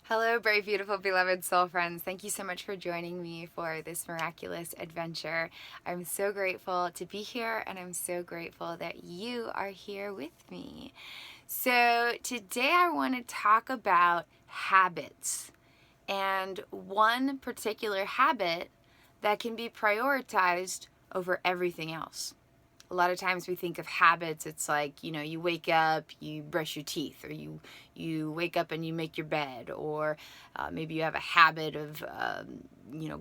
Hello, brave, beautiful, beloved soul friends. Thank you so much for joining me for this miraculous adventure. I'm so grateful to be here, and I'm so grateful that you are here with me. So today I want to talk about habits, and one particular habit that can be prioritized over everything else. A lot of times we think of habits, it's like, you wake up, you brush your teeth, or you wake up and you make your bed, or maybe you have a habit of,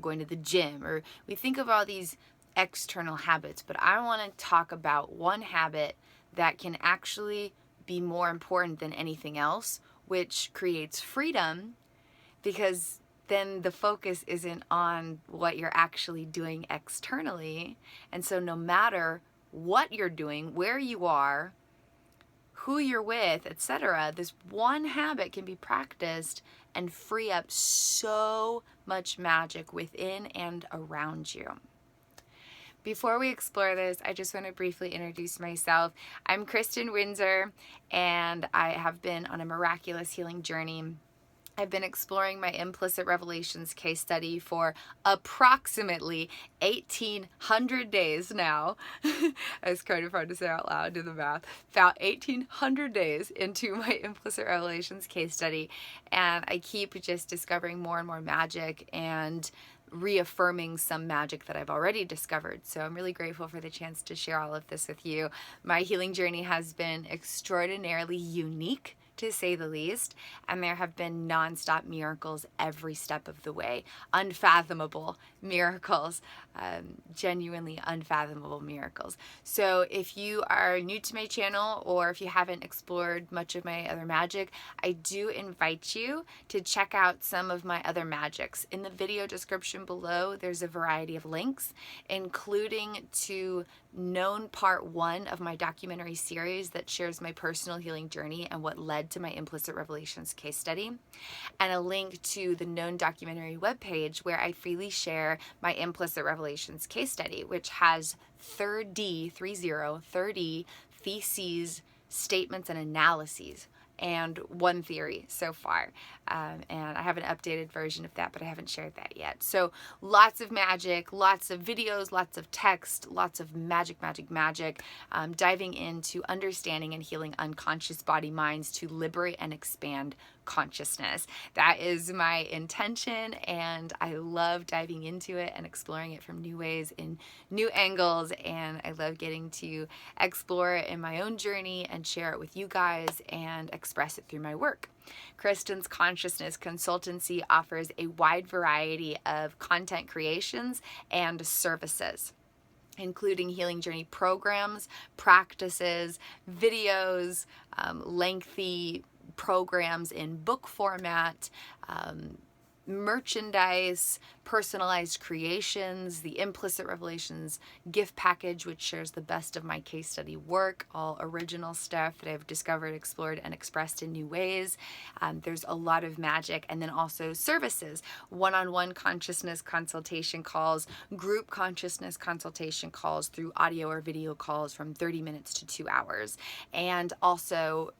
going to the gym, or we think of all these external habits. But I want to talk about one habit that can actually be more important than anything else, which creates freedom, because then the focus isn't on what you're actually doing externally. And so no matter what you're doing, where you are, who you're with, etc., this one habit can be practiced and free up so much magic within and around you. Before we explore this, I just want to briefly introduce myself. I'm Kristin Windsor, and I have been on a miraculous healing journey. I've been exploring my implicit revelations case study for approximately 1,800 days now. It's kind of hard to say out loud, do the math. About 1,800 days into my implicit revelations case study, and I keep just discovering more and more magic and reaffirming some magic that I've already discovered. So I'm really grateful for the chance to share all of this with you. My healing journey has been extraordinarily unique, to say the least, and there have been nonstop miracles every step of the way. Unfathomable miracles, genuinely unfathomable miracles. So if you are new to my channel, or if you haven't explored much of my other magic, I do invite you to check out some of my other magics. In the video description below, there's a variety of links, including to known part 1 of my documentary series that shares my personal healing journey and what led to my implicit revelations case study, and a link to the known documentary webpage where I freely share my implicit revelations case study, which has 30 theses, statements, and analyses, and one theory so far. And I have an updated version of that, but I haven't shared that yet. So lots of magic, lots of videos, lots of text, lots of magic, diving into understanding and healing unconscious body minds to liberate and expand consciousness. That is my intention, and I love diving into it and exploring it from new ways, in new angles, and I love getting to explore it in my own journey and share it with you guys and express it through my work. KRISTIN'S Consciousness Consultancy offers a wide variety of content creations and services, including healing journey programs, practices, videos, lengthy programs in book format, merchandise, personalized creations, the Implicit Revelations gift package, which shares the best of my case study work, all original stuff that I've discovered, explored, and expressed in new ways. There's a lot of magic, and then also services, one-on-one consciousness consultation calls, group consciousness consultation calls through audio or video calls from 30 minutes to 2 hours, and also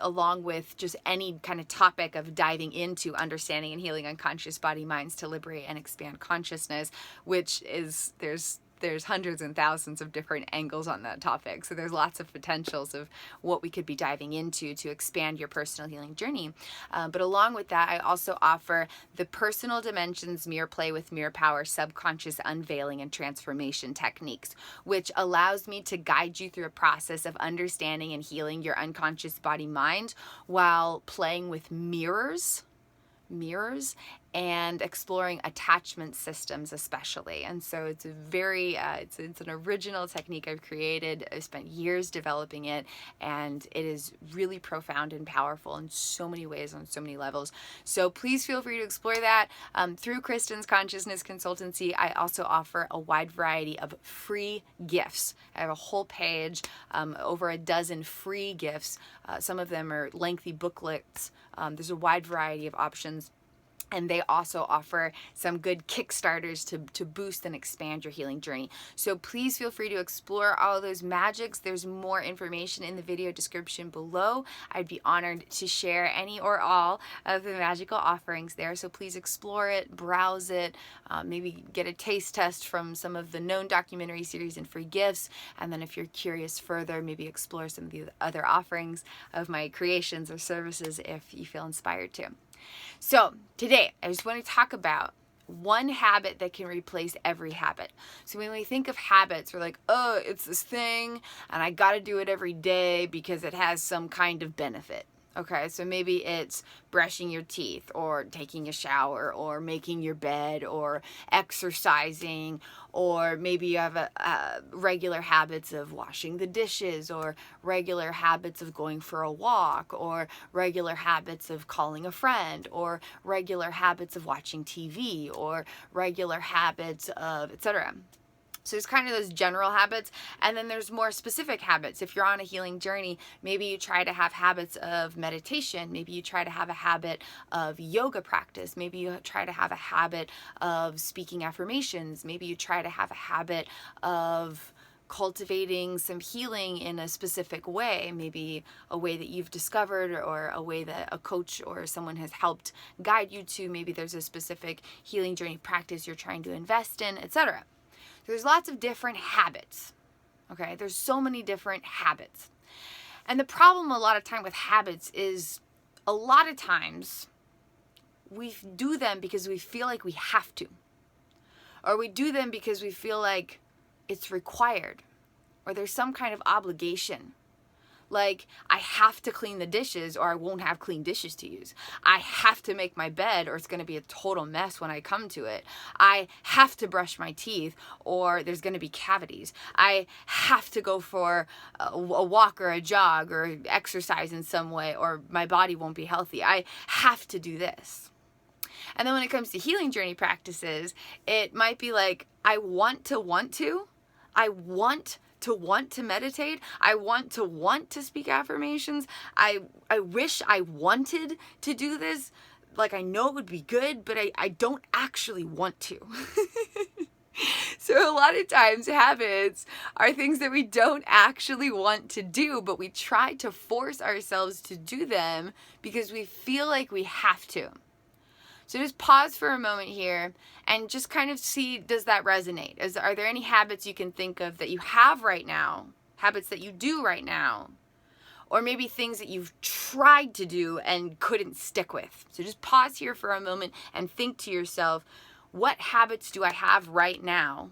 along with just any kind of topic of diving into understanding and healing unconscious body minds to liberate and expand consciousness, which is, there's hundreds and thousands of different angles on that topic. So there's lots of potentials of what we could be diving into to expand your personal healing journey. But along with that, I also offer the Personal Dimensions Mirror Play with Mirror Power Subconscious Unveiling and Transformation Techniques, which allows me to guide you through a process of understanding and healing your unconscious body mind while playing with mirrors and exploring attachment systems especially. And so it's a very it's an original technique I've created. I spent years developing it, and it is really profound and powerful in so many ways, on so many levels. So please feel free to explore that. Through KRISTIN'S Consciousness Consultancy, I also offer a wide variety of free gifts. I have a whole page, over a dozen free gifts. Some of them are lengthy booklets. There's a wide variety of options And they also offer some good kickstarters to boost and expand your healing journey. So please feel free to explore all of those MagicKs. There's more information in the video description below. I'd be honored to share any or all of the magical offerings there. So please explore it, browse it, maybe get a taste test from some of the known documentary series and free gifts. And then if you're curious further, maybe explore some of the other offerings of my creations or services if you feel inspired to. So today, I just want to talk about one habit that can replace every habit. So when we think of habits, we're like, oh, it's this thing and I got to do it every day because it has some kind of benefit. Okay, so maybe it's brushing your teeth or taking a shower or making your bed or exercising, or maybe you have regular habits of washing the dishes, or regular habits of going for a walk, or regular habits of calling a friend, or regular habits of watching TV, or regular habits of etc. So there's kind of those general habits, and then there's more specific habits. If you're on a healing journey, maybe you try to have habits of meditation, maybe you try to have a habit of yoga practice, maybe you try to have a habit of speaking affirmations, maybe you try to have a habit of cultivating some healing in a specific way, maybe a way that you've discovered or a way that a coach or someone has helped guide you to. Maybe there's a specific healing journey practice you're trying to invest in, etc. There's lots of different habits, okay? There's so many different habits. And the problem a lot of time with habits is a lot of times we do them because we feel like we have to. Or we do them because we feel like it's required. Or there's some kind of obligation. Like, I have to clean the dishes or I won't have clean dishes to use. I have to make my bed or it's going to be a total mess when I come to it. I have to brush my teeth or there's going to be cavities. I have to go for a walk or a jog or exercise in some way or my body won't be healthy. I have to do this. And then when it comes to healing journey practices, it might be like, I want to. I want to meditate. I want to speak affirmations. I wish I wanted to do this. Like, I know it would be good, but I don't actually want to. So a lot of times habits are things that we don't actually want to do, but we try to force ourselves to do them because we feel like we have to. So just pause for a moment here and just kind of see, does that resonate? Are there any habits you can think of that you have right now? Habits that you do right now? Or maybe things that you've tried to do and couldn't stick with. So just pause here for a moment and think to yourself, what habits do I have right now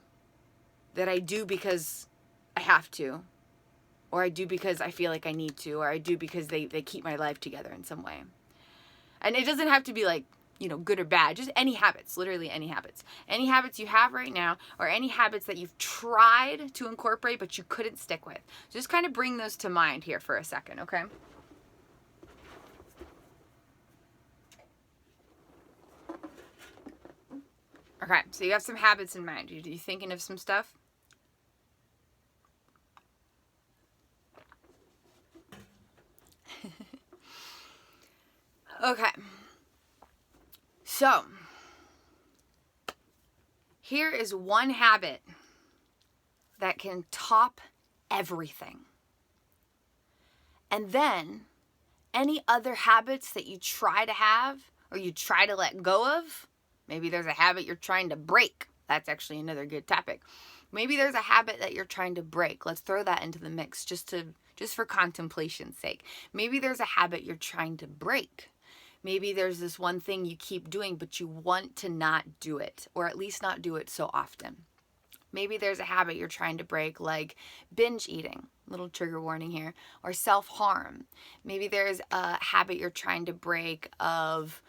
that I do because I have to? Or I do because I feel like I need to? Or I do because they keep my life together in some way? And it doesn't have to be like, good or bad, just any habits, literally any habits. Any habits you have right now, or any habits that you've tried to incorporate but you couldn't stick with. So just kind of bring those to mind here for a second, okay? Okay, so you have some habits in mind. Are you thinking of some stuff? Okay. So, here is one habit that can top everything. And then, any other habits that you try to have or you try to let go of, maybe there's a habit you're trying to break. That's actually another good topic. Maybe there's a habit that you're trying to break. Let's throw that into the mix just for contemplation's sake. Maybe there's a habit you're trying to break. Maybe there's this one thing you keep doing, but you want to not do it, or at least not do it so often. Maybe there's a habit you're trying to break, like binge eating, little trigger warning here, or self-harm. Maybe there's a habit you're trying to break of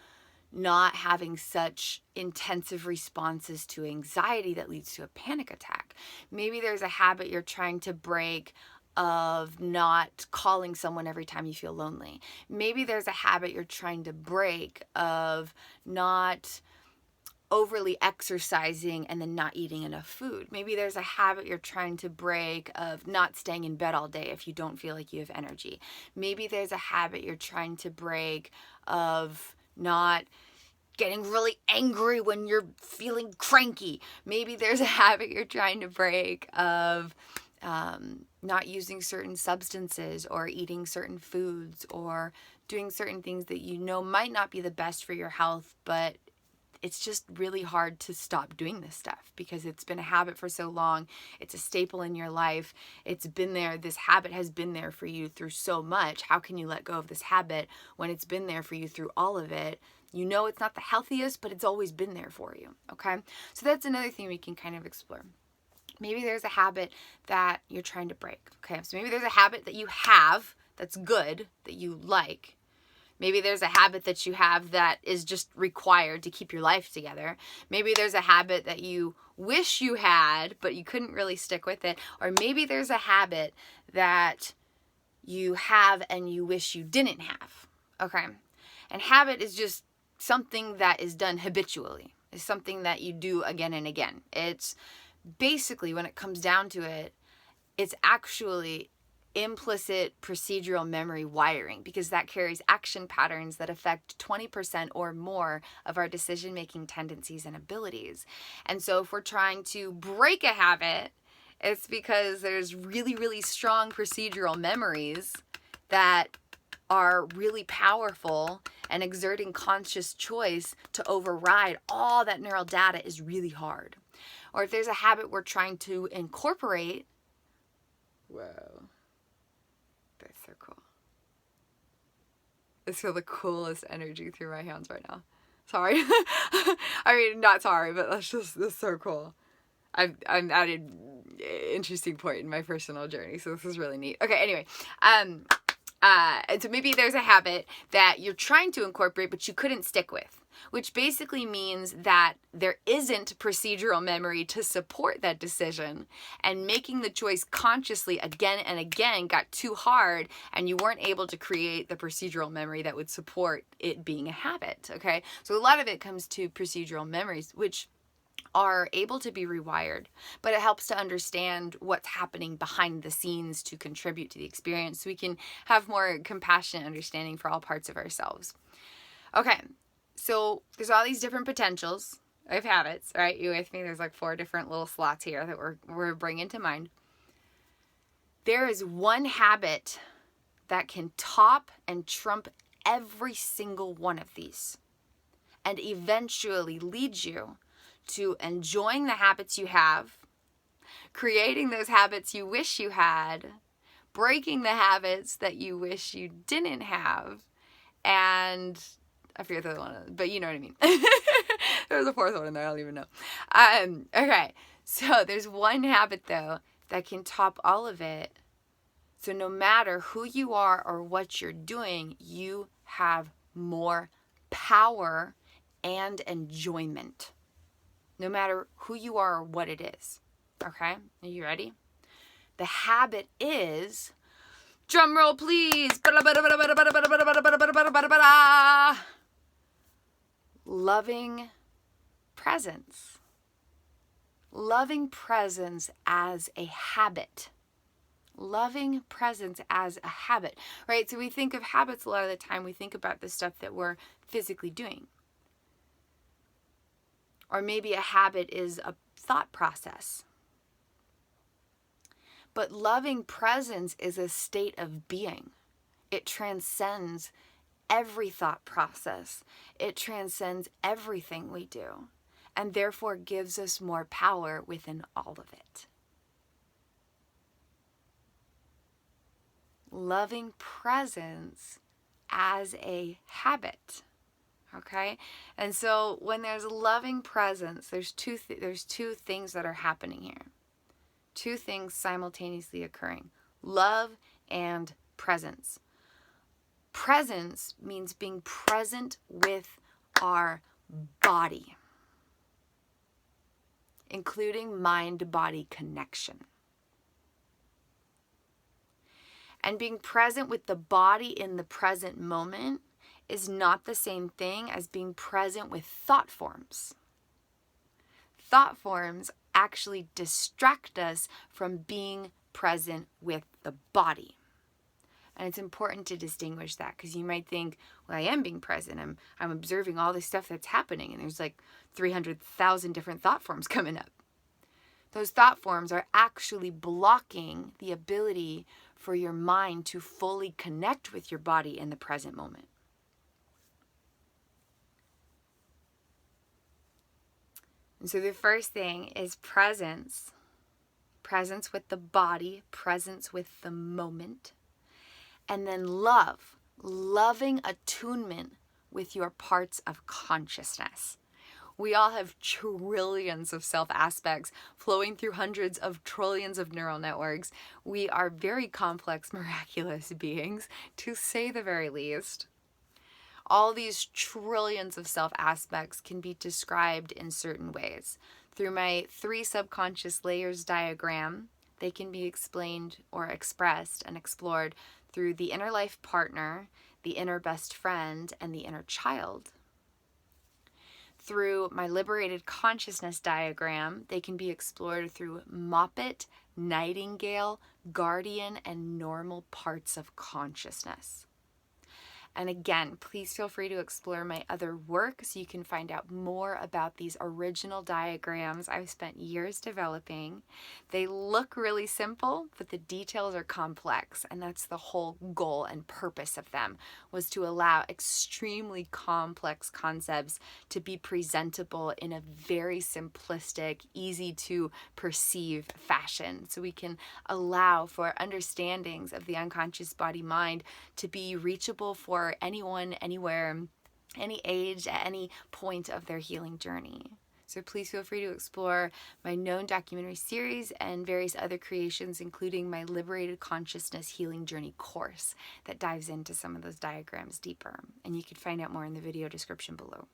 not having such intensive responses to anxiety that leads to a panic attack. Maybe there's a habit you're trying to break of not calling someone every time you feel lonely. Maybe there's a habit you're trying to break of not overly exercising and then not eating enough food. Maybe there's a habit you're trying to break of not staying in bed all day if you don't feel like you have energy. Maybe there's a habit you're trying to break of not getting really angry when you're feeling cranky. Maybe there's a habit you're trying to break of not using certain substances or eating certain foods or doing certain things that you know might not be the best for your health, but it's just really hard to stop doing this stuff because it's been a habit for so long. It's a staple in your life. It's been there. This habit has been there for you through so much. How can you let go of this habit when it's been there for you through all of it? You know it's not the healthiest, but it's always been there for you, okay? So that's another thing we can kind of explore. Maybe there's a habit that you're trying to break, okay? So maybe there's a habit that you have that's good, that you like. Maybe there's a habit that you have that is just required to keep your life together. Maybe there's a habit that you wish you had, but you couldn't really stick with it. Or maybe there's a habit that you have and you wish you didn't have, okay? And habit is just something that is done habitually. It's something that you do again and again. It's basically, when it comes down to it, it's actually implicit procedural memory wiring, because that carries action patterns that affect 20% or more of our decision-making tendencies and abilities. And so if we're trying to break a habit, it's because there's really, really strong procedural memories that are really powerful, and exerting conscious choice to override all that neural data is really hard. Or if there's a habit we're trying to incorporate, whoa, that's so cool. I feel the coolest energy through my hands right now. Sorry. I mean, not sorry, but that's so cool. I'm at an interesting point in my personal journey, so this is really neat. Okay, anyway, and so maybe there's a habit that you're trying to incorporate, but you couldn't stick with, which basically means that there isn't procedural memory to support that decision, and making the choice consciously again and again got too hard, and you weren't able to create the procedural memory that would support it being a habit, okay? So a lot of it comes to procedural memories, which are able to be rewired, but it helps to understand what's happening behind the scenes to contribute to the experience, so we can have more compassionate understanding for all parts of ourselves. Okay, so there's all these different potentials of habits, right? You with me? There's like 4 different little slots here that we're bringing to mind. There is one habit that can top and trump every single one of these, and eventually lead you to enjoying the habits you have, creating those habits you wish you had, breaking the habits that you wish you didn't have, and I forget the other one, but you know what I mean. There was a 4th one in there, I don't even know. Okay, so there's one habit though that can top all of it. So no matter who you are or what you're doing, you have more power and enjoyment. No matter who you are or what it is. Okay? Are you ready? The habit is, drum roll please, loving presence. Loving presence as a habit. Loving presence as a habit, right? So we think of habits a lot of the time, we think about the stuff that we're physically doing. Or maybe a habit is a thought process. But loving presence is a state of being. It transcends every thought process. It transcends everything we do, and therefore gives us more power within all of it. Loving presence as a habit. Okay? And so when there's loving presence, there's two things that are happening here. 2 things simultaneously occurring. Love and presence. Presence means being present with our body, including mind-body connection. And being present with the body in the present moment is not the same thing as being present with thought forms. Thought forms actually distract us from being present with the body. And it's important to distinguish that, because you might think, well, I am being present. I'm observing all this stuff that's happening, and there's like 300,000 different thought forms coming up. Those thought forms are actually blocking the ability for your mind to fully connect with your body in the present moment. And so the first thing is presence. Presence with the body, presence with the moment. And then love, loving attunement with your parts of consciousness. We all have trillions of self aspects flowing through hundreds of trillions of neural networks. We are very complex, miraculous beings, to say the very least. All these trillions of self aspects can be described in certain ways. Through my 3 subconscious layers diagram, they can be explained or expressed and explored through the inner life partner, the inner best friend, and the inner child. Through my liberated consciousness diagram, they can be explored through Moppet, Nightingale, Guardian, and normal parts of consciousness. And again, please feel free to explore my other work so you can find out more about these original diagrams I've spent years developing. They look really simple, but the details are complex, and that's the whole goal and purpose of them, was to allow extremely complex concepts to be presentable in a very simplistic, easy to perceive fashion, so we can allow for understandings of the unconscious body-mind to be reachable for anyone, anywhere, any age, at any point of their healing journey. So please feel free to explore my known documentary series and various other creations, including my Liberated Consciousness Healing Journey course that dives into some of those diagrams deeper. And you can find out more in the video description below.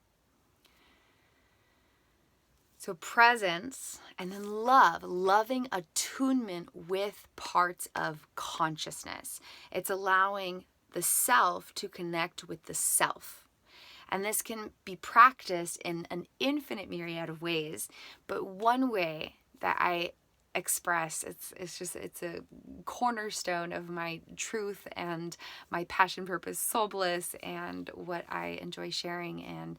So presence, and then love, loving attunement with parts of consciousness. It's allowing the self to connect with the self. And this can be practiced in an infinite myriad of ways, but one way that I express, it's a cornerstone of my truth and my passion, purpose, soul bliss, and what I enjoy sharing and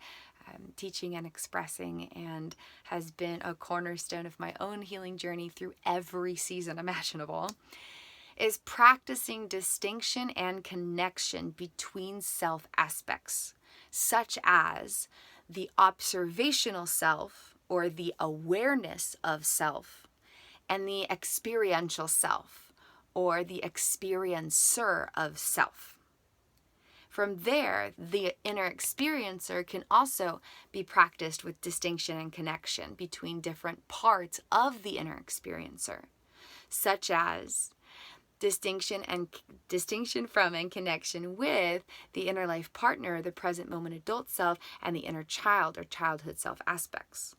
teaching and expressing, and has been a cornerstone of my own healing journey through every season imaginable, is practicing distinction and connection between self aspects, such as the observational self, or the awareness of self, and the experiential self, or the experiencer of self. From there, the inner experiencer can also be practiced with distinction and connection between different parts of the inner experiencer, such as distinction from and connection with the inner life partner, the present moment adult self, and the inner child or childhood self aspects.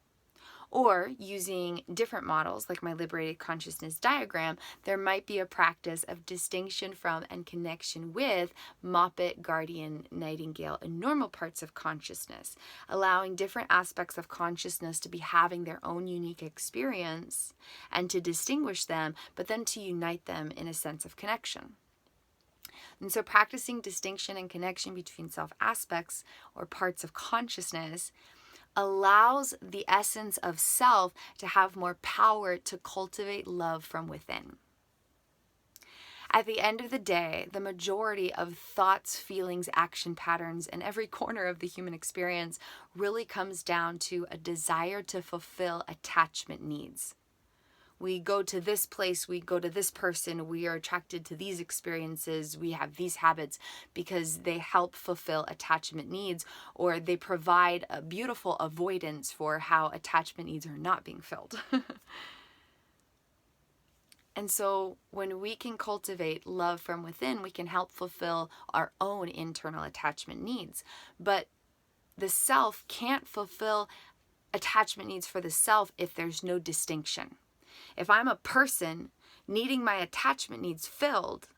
Or using different models like my liberated consciousness diagram, there might be a practice of distinction from and connection with Moppet, Guardian, Nightingale, and normal parts of consciousness, allowing different aspects of consciousness to be having their own unique experience and to distinguish them, but then to unite them in a sense of connection. And so practicing distinction and connection between self aspects or parts of consciousness allows the essence of self to have more power to cultivate love from within. At the end of the day, the majority of thoughts, feelings, action patterns in every corner of the human experience really comes down to a desire to fulfill attachment needs. We go to this place, we go to this person, we are attracted to these experiences, we have these habits because they help fulfill attachment needs, or they provide a beautiful avoidance for how attachment needs are not being filled. And so when we can cultivate love from within, we can help fulfill our own internal attachment needs. But the self can't fulfill attachment needs for the self if there's no distinction. If I'm a person needing my attachment needs filled,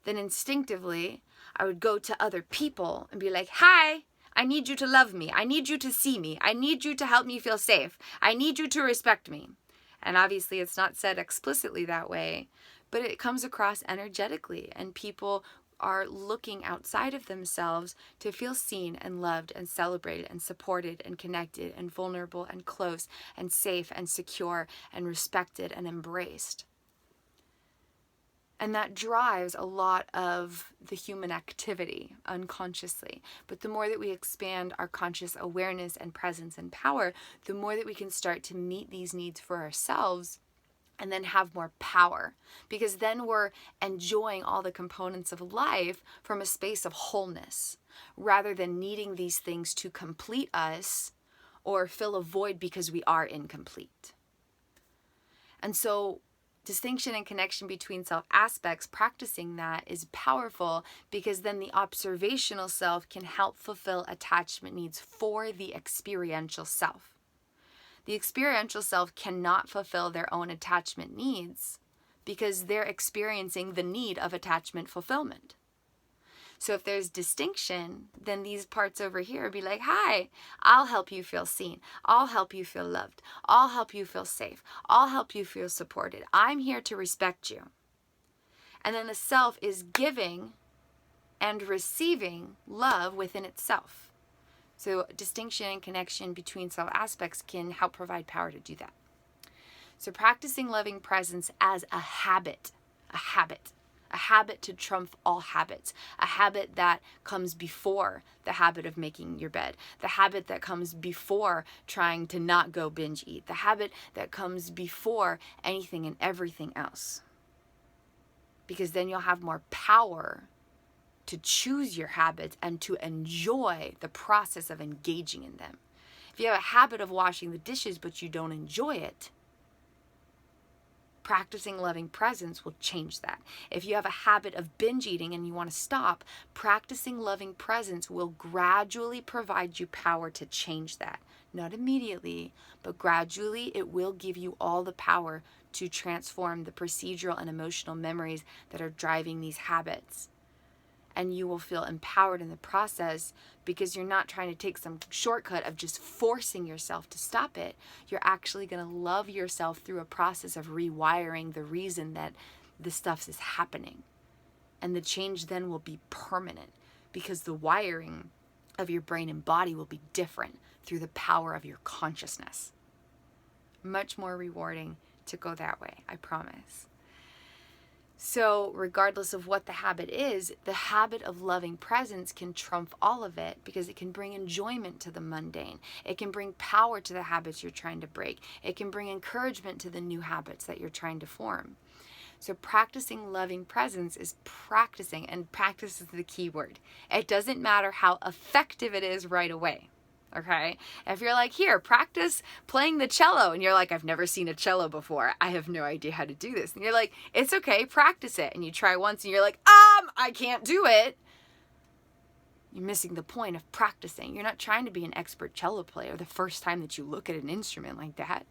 then instinctively I would go to other people and be like, hi, I need you to love me. I need you to see me. I need you to help me feel safe. I need you to respect me. And obviously it's not said explicitly that way, but it comes across energetically, and people are looking outside of themselves to feel seen and loved and celebrated and supported and connected and vulnerable and close and safe and secure and respected and embraced. And that drives a lot of the human activity unconsciously. But the more that we expand our conscious awareness and presence and power, the more that we can start to meet these needs for ourselves and then have more power. Because then we're enjoying all the components of life from a space of wholeness, rather than needing these things to complete us or fill a void because we are incomplete. And so distinction and connection between self aspects, practicing that is powerful, because then the observational self can help fulfill attachment needs for the experiential self. The experiential self cannot fulfill their own attachment needs because they're experiencing the need of attachment fulfillment. So if there's distinction, then these parts over here be like, hi, I'll help you feel seen. I'll help you feel loved. I'll help you feel safe. I'll help you feel supported. I'm here to respect you. And then the self is giving and receiving love within itself. So distinction and connection between self aspects can help provide power to do that. So practicing loving presence as a habit to trump all habits, a habit that comes before the habit of making your bed, the habit that comes before trying to not go binge eat, the habit that comes before anything and everything else. Because then you'll have more power to choose your habits and to enjoy the process of engaging in them. If you have a habit of washing the dishes but you don't enjoy it, practicing loving presence will change that. If you have a habit of binge eating and you want to stop, practicing loving presence will gradually provide you power to change that. Not immediately, but gradually it will give you all the power to transform the procedural and emotional memories that are driving these habits. And you will feel empowered in the process because you're not trying to take some shortcut of just forcing yourself to stop it. You're actually going to love yourself through a process of rewiring the reason that this stuff is happening. And the change then will be permanent because the wiring of your brain and body will be different through the power of your consciousness. Much more rewarding to go that way, I promise. So regardless of what the habit is, the habit of loving presence can trump all of it because it can bring enjoyment to the mundane. It can bring power to the habits you're trying to break. It can bring encouragement to the new habits that you're trying to form. So practicing loving presence is practicing, and practice is the key word. It doesn't matter how effective it is right away. Okay, if you're like, here, practice playing the cello, and you're like, I've never seen a cello before, I have no idea how to do this, and you're like, it's okay, practice it, and you try once and you're like, I can't do it. You're missing the point of practicing. You're not trying to be an expert cello player the first time that you look at an instrument like that.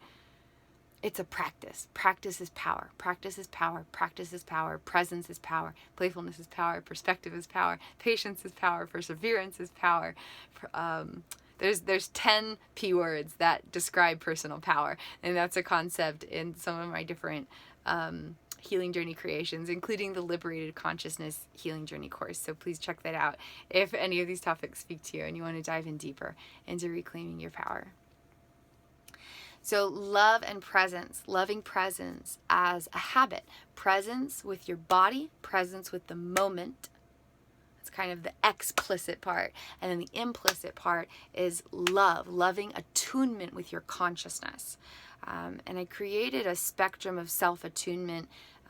It's a practice. Practice is power. Practice is power. Practice is power. Presence is power. Playfulness is power. Perspective is power. Patience is power. Perseverance is power. There's 10 P words that describe personal power, and that's a concept in some of my different healing journey creations, including the Liberated Consciousness Healing Journey course. So please check that out if any of these topics speak to you and you want to dive in deeper into reclaiming your power. So love and presence, loving presence as a habit, presence with your body, presence with the moment. Kind of the explicit part, and then the implicit part is loving attunement with your consciousness. And I created a spectrum of self-attunement.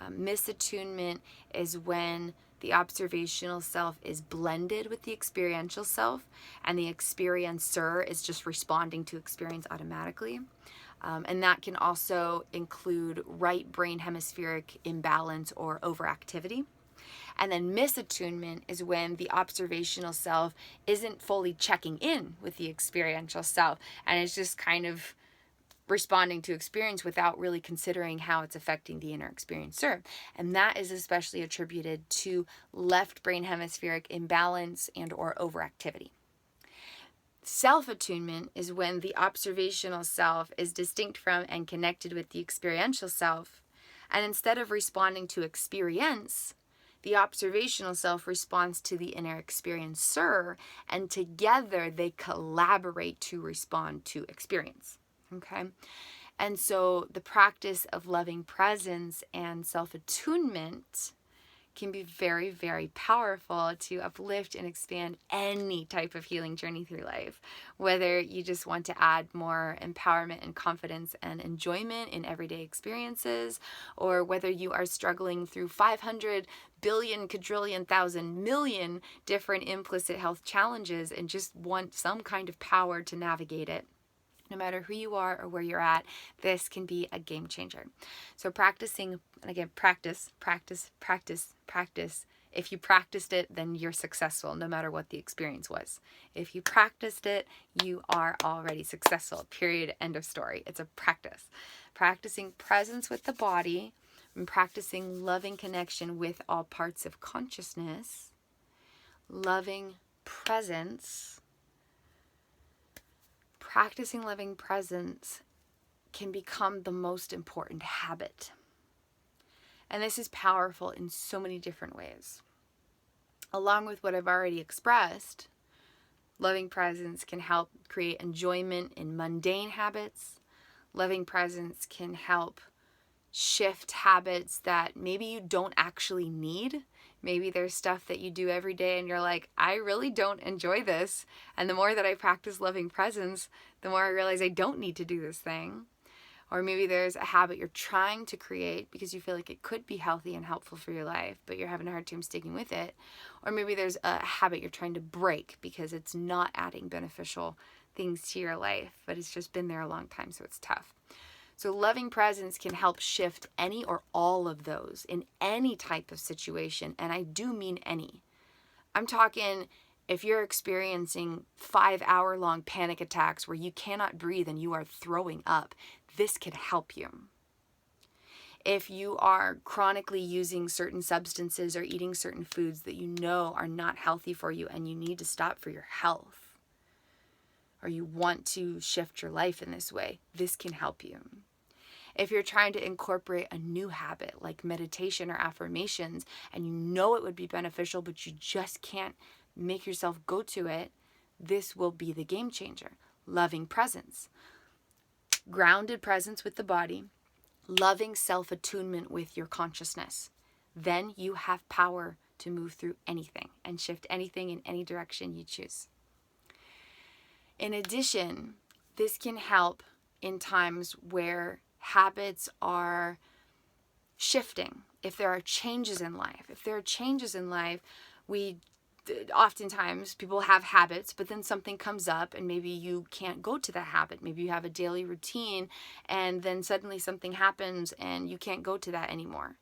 Misattunement is when the observational self is blended with the experiential self, and the experiencer is just responding to experience automatically. And that can also include right brain hemispheric imbalance or overactivity. And then misattunement is when the observational self isn't fully checking in with the experiential self and is just kind of responding to experience without really considering how it's affecting the inner experiencer. And that is especially attributed to left brain hemispheric imbalance and or overactivity. Self-attunement is when the observational self is distinct from and connected with the experiential self, and instead of responding to experience, The observational self responds to the inner experiencer, and together they collaborate to respond to experience. Okay? And so the practice of loving presence and self-attunement can be very, very powerful to uplift and expand any type of healing journey through life. Whether you just want to add more empowerment and confidence and enjoyment in everyday experiences, or whether you are struggling through 500 billion, quadrillion, thousand, million different implicit health challenges and just want some kind of power to navigate it. No matter who you are or where you're at, this can be a game changer. So practicing, and again, practice. If you practiced it, then you're successful, no matter what the experience was. If you practiced it, you are already successful, period, end of story. It's a practice. Practicing presence with the body and practicing loving connection with all parts of consciousness, loving presence. Practicing loving presence can become the most important habit. And this is powerful in so many different ways. Along with what I've already expressed, loving presence can help create enjoyment in mundane habits. Loving presence can help shift habits that maybe you don't actually need. Maybe there's stuff that you do every day and you're like, I really don't enjoy this. And the more that I practice loving presence, the more I realize I don't need to do this thing. Or maybe there's a habit you're trying to create because you feel like it could be healthy and helpful for your life, but you're having a hard time sticking with it. Or maybe there's a habit you're trying to break because it's not adding beneficial things to your life, but it's just been there a long time, so it's tough. So loving presence can help shift any or all of those in any type of situation. And I do mean any. I'm talking if you're experiencing 5-hour-long panic attacks where you cannot breathe and you are throwing up, this can help you. If you are chronically using certain substances or eating certain foods that you know are not healthy for you and you need to stop for your health, or you want to shift your life in this way, this can help you. If you're trying to incorporate a new habit like meditation or affirmations and you know it would be beneficial but you just can't make yourself go to it, this will be the game changer. Loving presence. Grounded presence with the body. Loving self-attunement with your consciousness. Then you have power to move through anything and shift anything in any direction you choose. In addition, this can help in times where habits are shifting. If there are changes in life, oftentimes people have habits, but then something comes up and maybe you can't go to that habit. Maybe you have a daily routine and then suddenly something happens and you can't go to that anymore.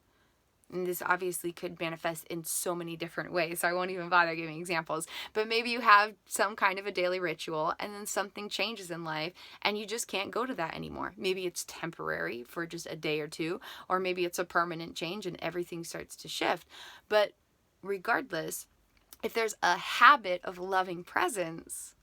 And this obviously could manifest in so many different ways, so I won't even bother giving examples. But maybe you have some kind of a daily ritual and then something changes in life and you just can't go to that anymore. Maybe it's temporary for just a day or two, or maybe it's a permanent change and everything starts to shift. But regardless, if there's a habit of loving presence,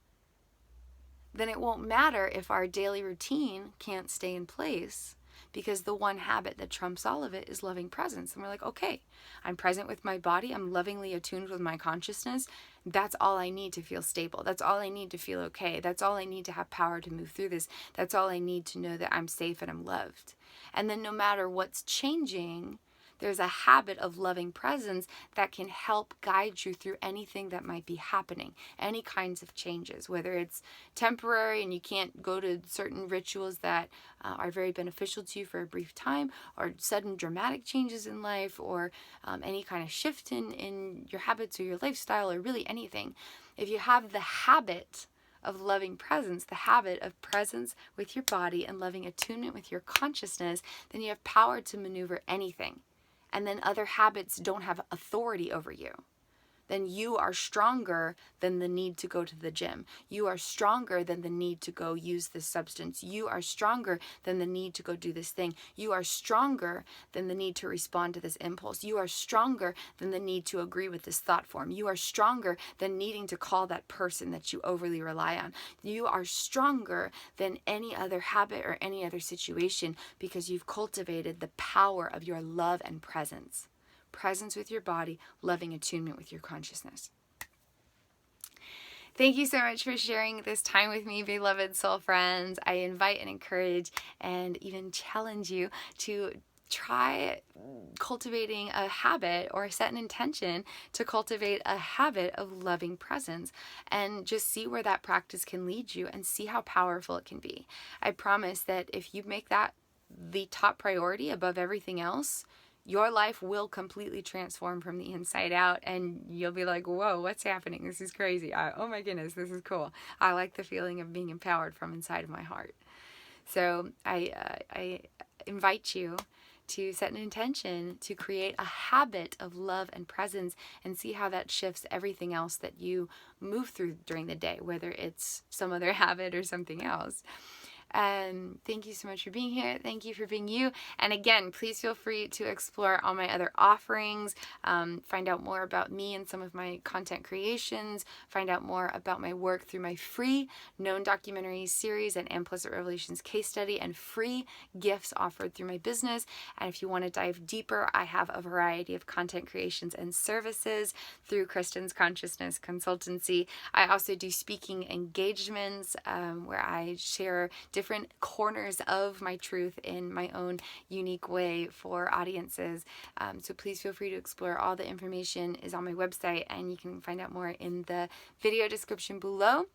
then it won't matter if our daily routine can't stay in place, because the one habit that trumps all of it is loving presence. And we're like, okay, I'm present with my body. I'm lovingly attuned with my consciousness. That's all I need to feel stable. That's all I need to feel okay. That's all I need to have power to move through this. That's all I need to know that I'm safe and I'm loved. And then no matter what's changing, there's a habit of loving presence that can help guide you through anything that might be happening, any kinds of changes, whether it's temporary and you can't go to certain rituals that are very beneficial to you for a brief time, or sudden dramatic changes in life, or any kind of shift in your habits or your lifestyle, or really anything. If you have the habit of loving presence, the habit of presence with your body and loving attunement with your consciousness, then you have power to maneuver anything. And then other habits don't have authority over you. Then you are stronger than the need to go to the gym. You are stronger than the need to go use this substance. You are stronger than the need to go do this thing. You are stronger than the need to respond to this impulse. You are stronger than the need to agree with this thought form. You are stronger than needing to call that person that you overly rely on. You are stronger than any other habit or any other situation because you've cultivated the power of your love and presence. presence with your body, loving attunement with your consciousness. Thank you so much for sharing this time with me, beloved soul friends. I invite and encourage and even challenge you to try cultivating a habit or set an intention to cultivate a habit of loving presence and just see where that practice can lead you and see how powerful it can be. I promise that if you make that the top priority above everything else, your life will completely transform from the inside out, and you'll be like, whoa, what's happening? This is crazy. Oh my goodness, this is cool. I like the feeling of being empowered from inside of my heart. So I invite you to set an intention to create a habit of love and presence and see how that shifts everything else that you move through during the day, whether it's some other habit or something else. Thank you so much for being here. Thank you for being you. And again, please feel free to explore all my other offerings, find out more about me and some of my content creations, find out more about my work through my free known documentaries series and Implicit Revolutions case study and free gifts offered through my business. And if you want to dive deeper, I have a variety of content creations and services through Kristin's Consciousness Consultancy. I also do speaking engagements where I share different corners of my truth in my own unique way for audiences. So please feel free to explore. All the information is on my website, and you can find out more in the video description below.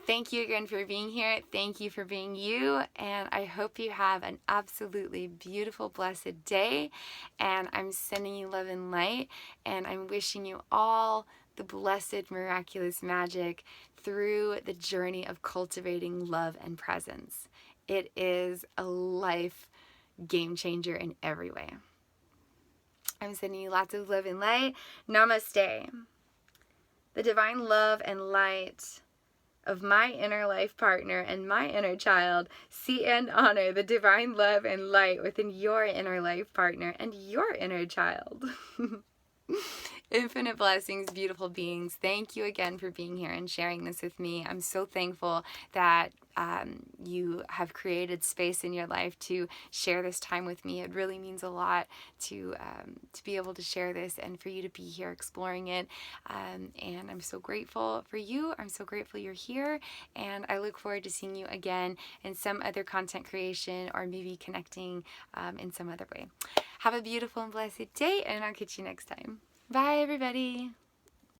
Thank you again for being here. Thank you for being you. And I hope you have an absolutely beautiful, blessed day. And I'm sending you love and light. And I'm wishing you all the blessed, miraculous magic through the journey of cultivating love and presence. It is a life game changer in every way. I'm sending you lots of love and light. Namaste. The divine love and light of my inner life partner and my inner child, see and honor the divine love and light within your inner life partner and your inner child. Infinite blessings, beautiful beings. Thank you again for being here and sharing this with me. I'm so thankful that you have created space in your life to share this time with me. It really means a lot to be able to share this and for you to be here exploring it. And I'm so grateful for you. I'm so grateful you're here. And I look forward to seeing you again in some other content creation or maybe connecting in some other way. Have a beautiful and blessed day, and I'll catch you next time. Bye, everybody.